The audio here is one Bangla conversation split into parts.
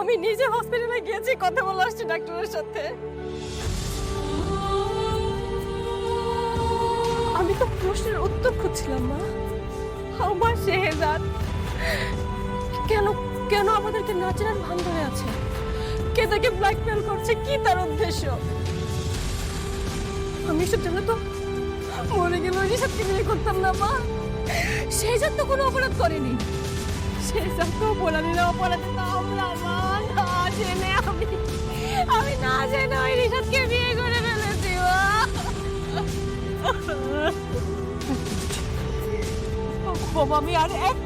আমি নিজে হসপিটালে গিয়েছি, কথা বলে আসছি ডাক্তারের সাথে। আমি তো প্রশ্নের উত্তর খুঁজছিলাম মা। আমার শেহজাদ কেন কেন আমাদেরকে নাচের ভান ধরে আছে? কে তাকে ব্ল্যাকমেল করছে? কি তার উদ্দেশ্য? আমি সব জানলে তো মরে গেল, রিসাদকে বিয়ে করতাম না মা। শেহজাদ তো কোনো অপরাধ করেনি। শেহজাদ তো বলানিরা অপরাধী তো আমরা মা। না জেনে আমি না জেনে ওই রিসাদকে বিয়ে করে ফেলেছি মা। আমি আর এক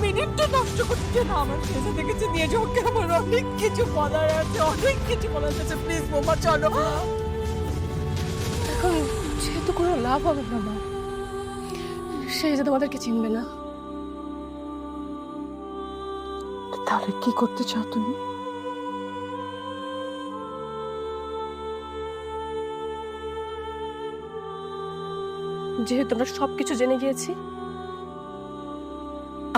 মিনিট নষ্ট করতে না। আমার শেষে দেখেছি নিয়ে যাও, আমার অনেক কিছু বলার আছে, অনেক কিছু বলার আছে। প্লিজ বোমা চলো। এখন যেহেতু কোনো লাভ হবে না মা, সে যে তোমাদেরকে চিনবে না, তাহলে কি করতে চাও তুমি? যেহেতু আমরা সবকিছু জেনে গিয়েছি,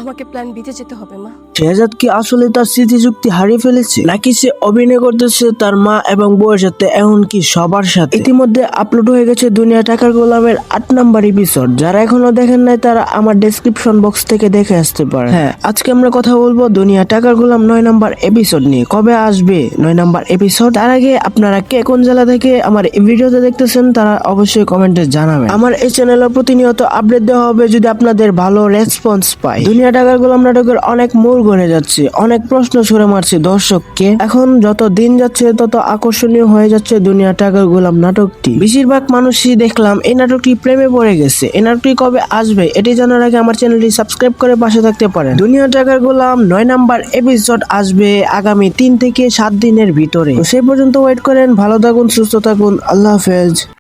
আমাকে প্ল্যান বিতে যেতে হবে মা। শেহজাদ কি আসলে তার স্মৃতিশক্তি হারিয়ে ফেলেছে, নাকি সে অভিনয় করতেছে তার মা এবং বউয়ের সাথে, এমনকি সবার সাথে? ইতিমধ্যে আপলোড হয়ে গেছে দুনিয়া টাকার গোলামের 8 নাম্বার এপিসোড। যারা এখনো দেখেন নাই তারা আমার ডেসক্রিপশন বক্স থেকে দেখে আসতে পারে। হ্যাঁ, আজকে আমরা কথা বলবো দুনিয়া টাকার গোলাম 9 নাম্বার এপিসোড নিয়ে। কবে আসবে 9 নাম্বার এপিসোড? তার আগে আপনারা কে কোন জেলা থেকে আমার এই ভিডিওতে দেখতেছেন তারা অবশ্যই কমেন্টে জানাবেন। আমার এই চ্যানেলে প্রতিনিয়ত আপডেট দেওয়া হবে যদি আপনাদের ভালো রেসপন্স পাই। দুনিয়া টাকার গোলাম নাটকের অনেক মোড় ঘুরে যাচ্ছে, অনেক প্রশ্ন ছুড়ে মারছে দর্শককে। এখন যত দিন যাচ্ছে তত আকর্ষণীয় হয়ে যাচ্ছে দুনিয়া টাকার গোলাম নাটকটি। বেশিরভাগ মানুষই দেখলাম এই নাটকটি প্রেমে পড়ে গেছে। এই নাটকটি কবে আসবে এটি জানার আগে আমার চ্যানেলটি সাবস্ক্রাইব করে পাশে থাকতে পারেন। দুনিয়া টাকার গোলাম 9 নাম্বার এপিসোড আসবে আগামী 3 থেকে 7 দিনের ভিতরে। সেই পর্যন্ত ওয়েট করেন। ভালো থাকুন, সুস্থ থাকুন, আল্লাহ হাফেজ।